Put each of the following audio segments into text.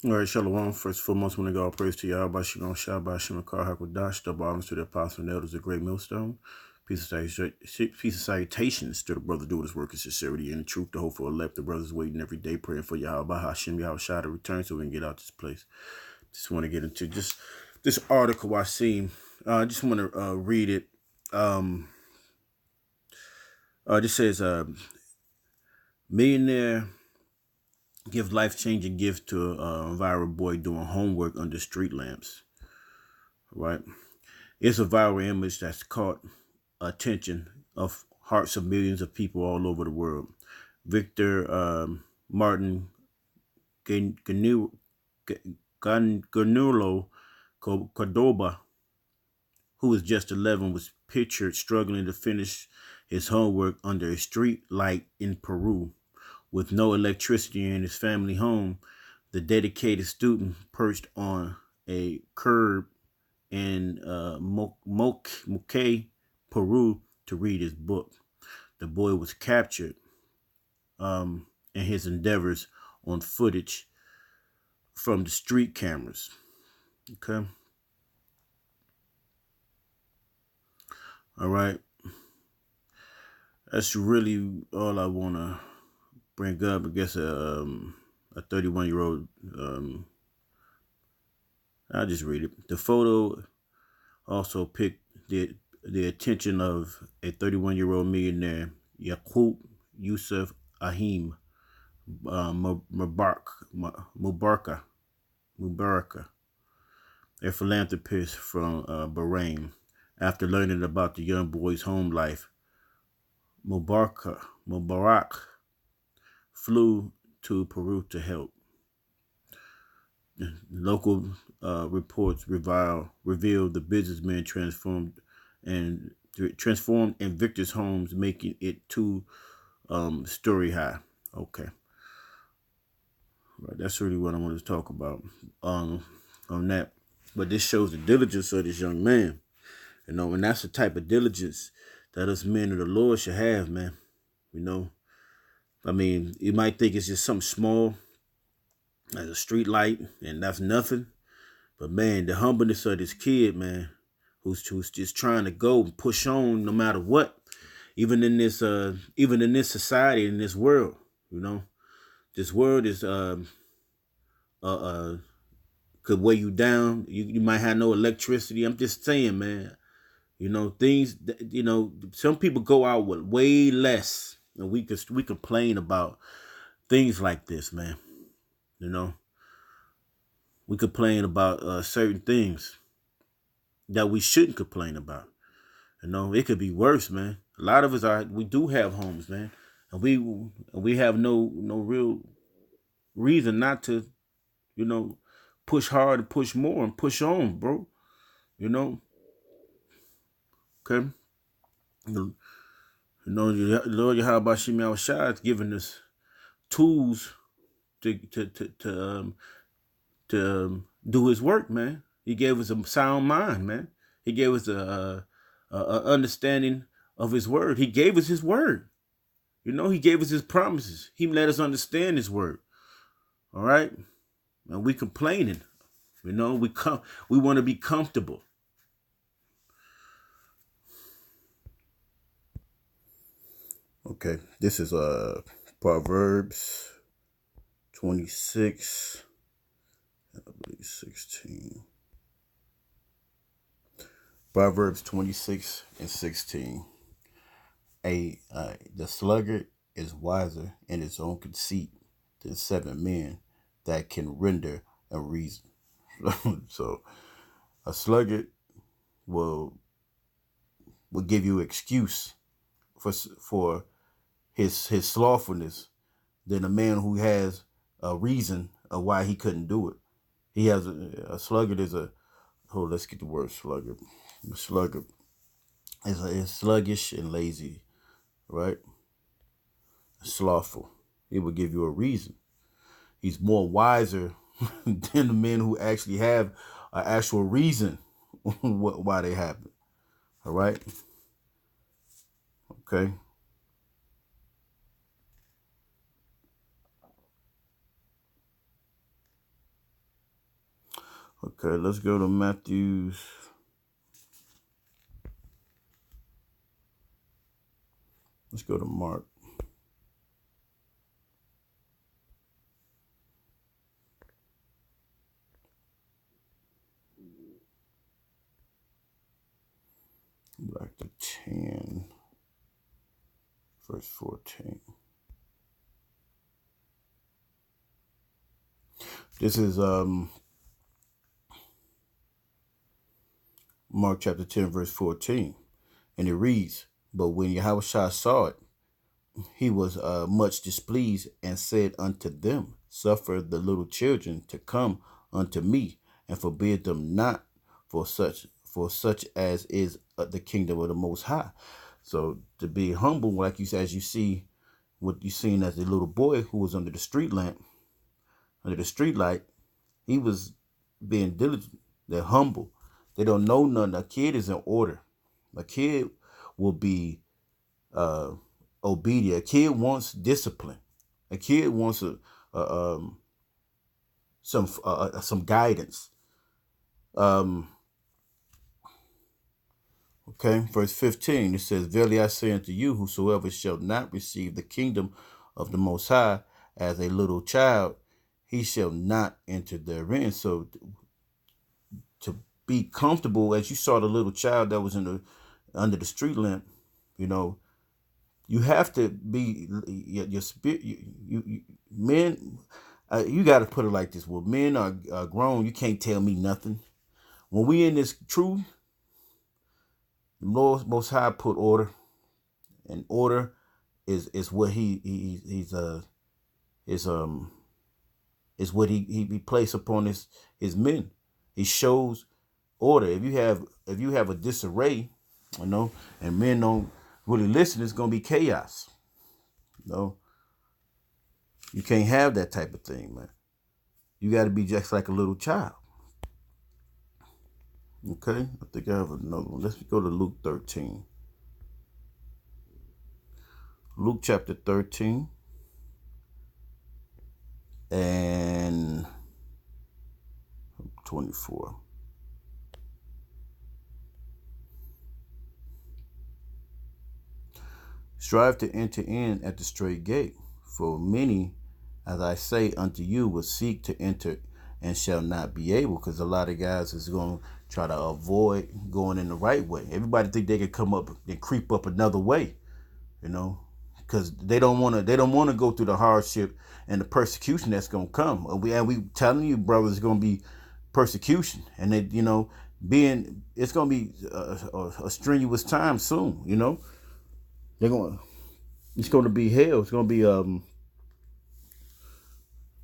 All right, Shalom. First and foremost, when I go all praise to Yahweh, Shalom, Shabbat, Shem, Hakwadash, double honors to the apostles and elders, the great millstone. Peace of salutations to the brother doing his work in sincerity and the truth, the hope for elect. The brothers waiting every day, praying for Yahweh, Hashem, Yahweh Shai to return so we can get out this place. Just want to get into just this article I seen. I just want to read it. This says, millionaire give life-changing gift to a viral boy doing homework under street lamps. Right? It's a viral image that's caught attention of hearts of millions of people all over the world. Victor Martin Ganulo Cordoba, who was just 11, was pictured struggling to finish his homework under a street light in Peru. With no electricity in his family home, the dedicated student perched on a curb in Moque, Peru, to read his book. The boy was captured in his endeavors on footage from the street cameras. Okay. All right. That's really all I want to bring up. I guess a 31-year-old. I'll just read it. The photo also picked the attention of a 31-year-old millionaire, Yaqub Yusuf Ahim Mubaraka, a philanthropist from Bahrain. After learning about the young boy's home life, Mubarak flew to Peru to help. Local reports revealed the businessman transformed in Victor's homes, making it 2-story high. Okay, right. That's really what I wanted to talk about on that. But this shows the diligence of this young man, and that's the type of diligence that us men of the Lord should have, man. I mean, you might think it's just something small as a street light, and that's nothing. But man, the humbleness of this kid, man, who's just trying to go and push on no matter what, even in this society, in this world, this world is could weigh you down. You might have no electricity. I'm just saying, man. Things. Some people go out with way less, and we complain about things like this, man. We complain about certain things that we shouldn't complain about. It could be worse, man. A lot of us we do have homes, man, and we have no real reason not to, push hard and push more and push on, bro. Okay. Lord Yahweh Shemi Shai is giving us tools to do His work, man. He gave us a sound mind, man. He gave us a understanding of His word. He gave us His word. He gave us His promises. He let us understand His word. All right, and we complaining. We want to be comfortable. Okay, this is Proverbs 26, I believe 16. Proverbs 26 and 16. The sluggard is wiser in his own conceit than 7 men that can render a reason. So a sluggard will give you excuse for his slothfulness than a man who has a reason of why he couldn't do it. He has a sluggard is a let's get the word sluggard. A sluggard is sluggish and lazy, right? Slothful. He will give you a reason. He's more wiser than the men who actually have an actual reason why they happen. All right. Okay. Okay, let's go to Matthew's. Let's go to Mark. Back to 10, verse 14. This is Mark chapter 10, verse 14. And it reads, "But when Yahushua saw it, he was much displeased, and said unto them, Suffer the little children to come unto me, and forbid them not, for such as is the kingdom of the Most High." So to be humble, like you said, as you see what you seen as a little boy who was under the street lamp, under the street light, he was being diligent. They're humble. They don't know nothing. A kid is in order. A kid will be obedient. A kid wants discipline. A kid wants some guidance. Okay, verse 15, it says, "Verily I say unto you, whosoever shall not receive the kingdom of the Most High as a little child, he shall not enter therein." So to be comfortable, as you saw the little child that was under the street lamp, you have to be your spirit. You men, you got to put it like this: well, men are grown. You can't tell me nothing. When we in this truth, the Most High put order, and order is what is what he placed upon his men. He shows order. If you have a disarray, and men don't really listen, it's gonna be chaos. You can't have that type of thing, man. You got to be just like a little child. Okay, I think I have another one. Let's go to Luke 13. Luke chapter 13 and 24. "Strive to enter in at the straight gate, for many, as I say unto you, will seek to enter and shall not be able." Because a lot of guys is going to try to avoid going in the right way. Everybody think they can come up and creep up another way, because they don't want to go through the hardship and the persecution that's going to come. We telling you, brothers, it's going to be persecution, and it's going to be a strenuous time soon. It's going to be hell. It's going to be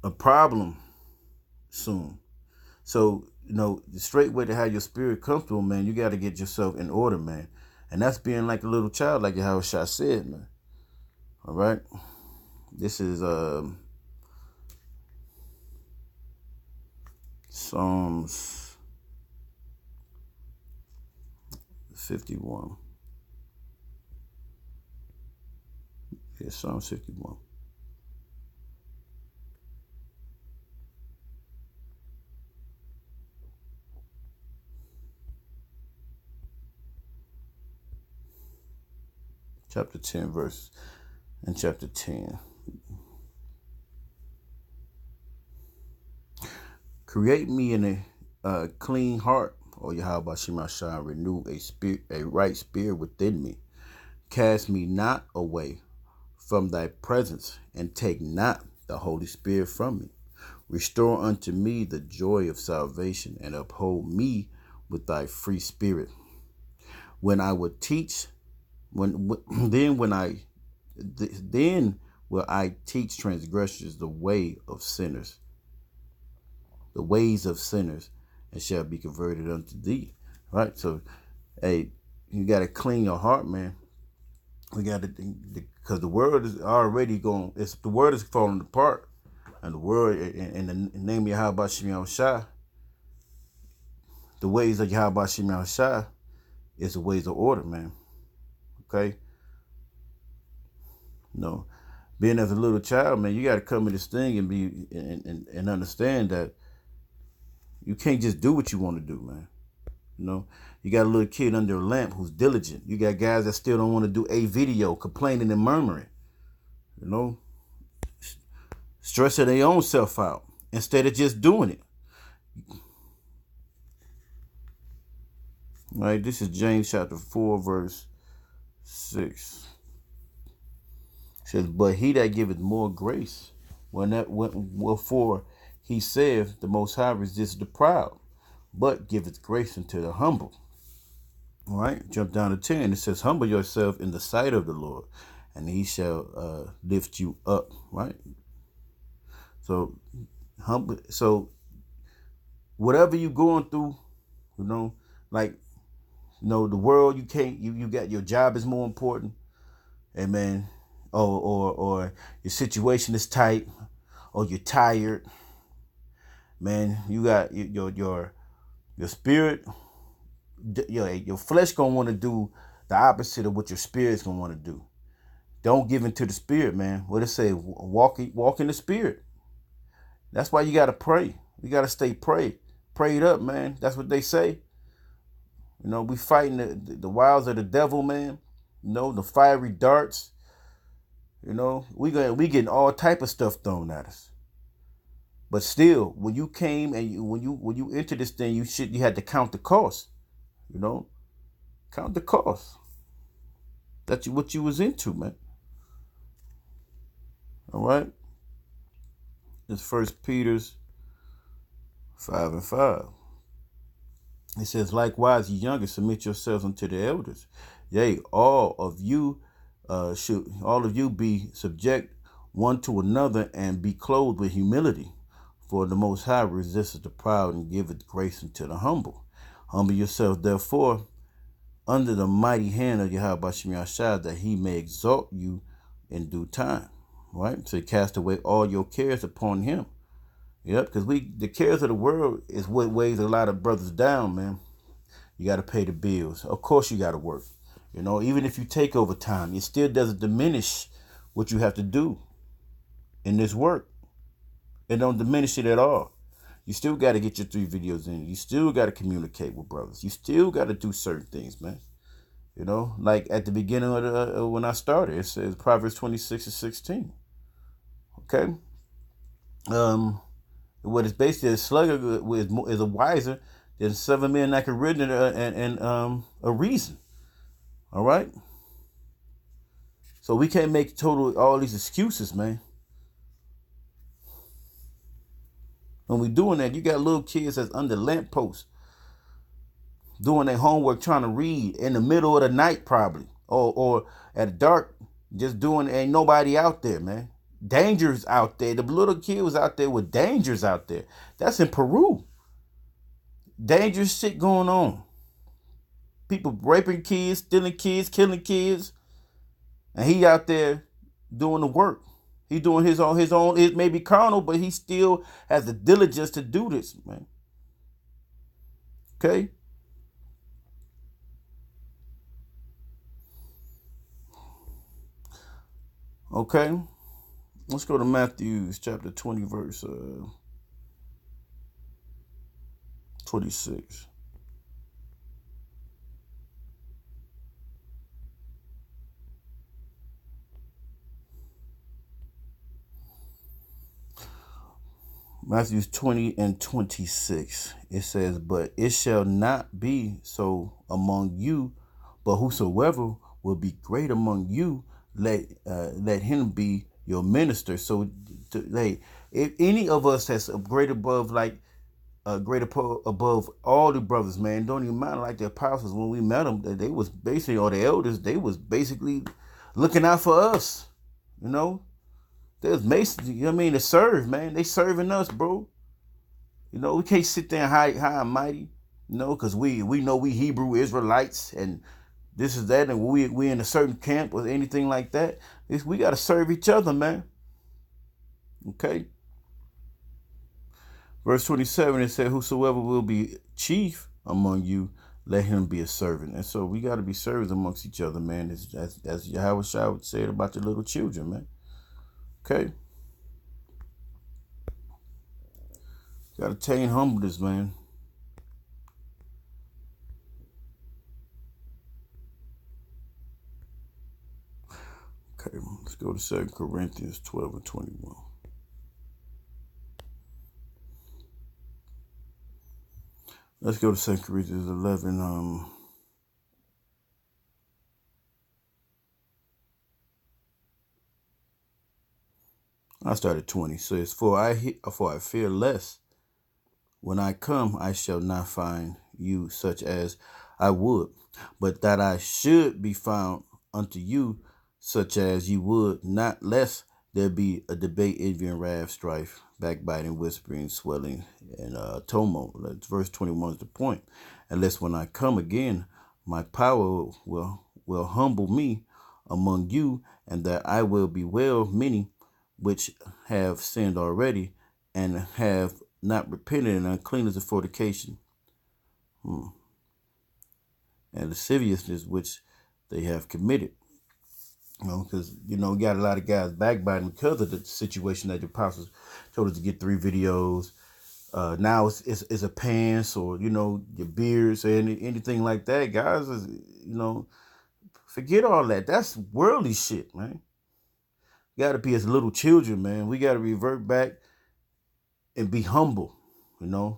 a problem soon. So, the straight way to have your spirit comfortable, man, you got to get yourself in order, man. And that's being like a little child, like Yahushua said, man. All right. This is Psalms 51. Yeah, Psalms 51. Chapter 10, verse, and chapter 10. "Create me in a clean heart, O Yahweh Shemashah, renew a right spirit within me. Cast me not away from thy presence, and take not the Holy Spirit from me. Restore unto me the joy of salvation, and uphold me with thy free spirit. When I would teach, then will I teach transgressors the ways of sinners, and shall be converted unto thee." Right? So, hey, you got to clean your heart, man. We got to, because the world is already going. The world is falling apart, and the world, in the name of Yahweh Shem Yahushua, the ways of Yahweh Shem Yahushua is the ways of order, man. Okay. Being as a little child, man, you got to come in this thing and be and understand that You can't just do what you want to do, man. You know, you got a little kid under a lamp who's diligent. You got guys that still don't want to do a video, complaining and murmuring. You know, stressing their own self out instead of just doing it. All right, this is James chapter 4, verse 6. It says, but he that giveth more grace, wherefore he saith, the Most High resisteth the proud, but giveth grace unto the humble. All right, jump down to 10. It says, humble yourself in the sight of the Lord, and he shall lift you up. Right. So humble. So whatever you're going through, you know, like, you know, the world, you got your job is more important. Amen. Or your situation is tight, or you're tired. Man, you got your spirit, your flesh gonna want to do the opposite of what your spirit's gonna want to do. Don't give into the spirit, man. What it say? Walk in the spirit. That's why you gotta pray. You gotta stay prayed up, man. That's what they say. You know, we fighting the wiles of the devil, man. You know, the fiery darts. You know, we getting all type of stuff thrown at us. But still, when you came and when you entered this thing, you had to count the cost. You know, count the cost. That's what you was into, man. All right. It's 1 Peter 5:5. It says, likewise, ye younger, submit yourselves unto the elders. Yea, all of you be subject one to another, and be clothed with humility. For the Most High resisteth the proud, and giveth grace unto the humble. Humble yourself, therefore, under the mighty hand of Yahweh Bashim Yahshua, that he may exalt you in due time. Right? So cast away all your cares upon him. Yep, because the cares of the world is what weighs a lot of brothers down, man. You got to pay the bills. Of course you got to work. You know, even if you take overtime, it still doesn't diminish what you have to do in this work. It don't diminish it at all. You still got to get your 3 videos in. You still got to communicate with brothers. You still got to do certain things, man. You know, like at the beginning of when I started, it says Proverbs 26:16. Okay. What is basically a sluggard is a wiser than 7 men that can read and a reason. All right. So we can't make all these excuses, man. When we doing that, you got little kids that's under lampposts doing their homework, trying to read in the middle of the night, probably, or at dark, just doing. Ain't nobody out there, man. Dangers out there. The little kid was out there with dangers out there. That's in Peru. Dangerous shit going on. People raping kids, stealing kids, killing kids, and he out there doing the work. He doing his own. It may be carnal, but he still has the diligence to do this, man. Okay. Okay. Let's go to Matthew chapter 20, verse 26. Matthew 20:26. It says, but it shall not be so among you, but whosoever will be great among you, let him be your minister. So, if any of us that's great above, above all the brothers, man, don't even matter, like the apostles, when we met them, they was basically, or the elders, they was basically looking out for us, you know. There's Masons, you know what I mean, to serve, man. They serving us, bro. You know, we can't sit there and high and mighty, you know, because we know we Hebrew Israelites and this is that, and we in a certain camp or anything like that. We got to serve each other, man. Okay. Verse 27, it said, whosoever will be chief among you, let him be a servant. And so we got to be servants amongst each other, man. As Yahweh Shai would say about the little children, man. Okay. Got to attain humbleness, man. Okay, let's go to 2 Corinthians 12 and 21. Let's go to 2 Corinthians 11. I started 20. Says, for I fear lest when I come, I shall not find you such as I would, but that I should be found unto you such as you would, not lest there be a debate, envy, and wrath, strife, backbiting, whispering, swelling, and tumult. Verse 21 is the point. Unless when I come again, my power will humble me among you, and that I will bewail many which have sinned already, and have not repented, and uncleanness of fornication, and lasciviousness which they have committed. Because you got a lot of guys backbiting because of the situation that the apostles told us to get 3 videos. Now it's a pants, or your beards, or anything like that. Guys, forget all that. That's worldly shit, man. You got to be as little children, man. We got to revert back and be humble. Right?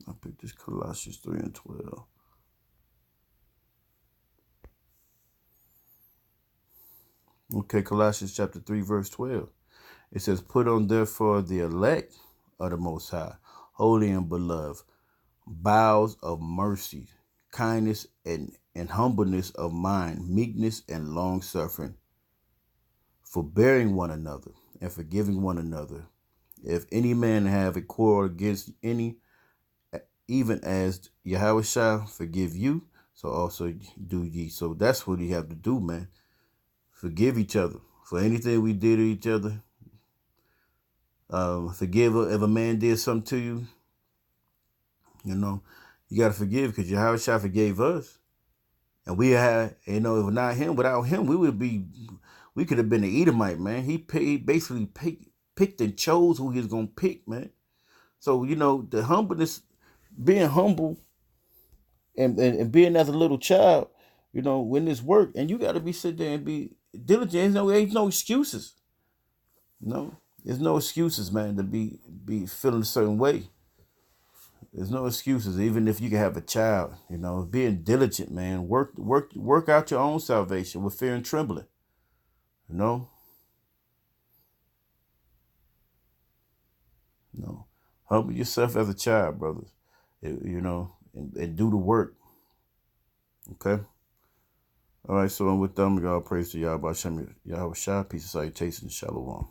I picked this Colossians 3 and 12. Okay, Colossians chapter 3, verse 12. It says, put on therefore the elect of the Most High, holy and beloved, bowels of mercy, kindness, and humbleness of mind, meekness and long suffering, forbearing one another and forgiving one another. If any man have a quarrel against any, even as Yahushua forgive you, so also do ye. So that's what you have to do, man. Forgive each other for anything we did to each other. Forgive if a man did something to you. You got to forgive, because Yahushua forgave us. And we had, if not him, without him, we could have been an Edomite, man. He basically picked and chose who he was going to pick, man. So, the humbleness, being humble and being as a little child, when this work, and you got to be sit there and be diligent. Ain't no excuses. There's no excuses, man, to be feeling a certain way. There's no excuses, even if you can have a child. Being diligent, man. Work out your own salvation with fear and trembling. Humble yourself as a child, brothers. And do the work. Okay. All right. So with them, God praise to Yahweh Shem, Yahweh Shah, peace and salutation, shalom.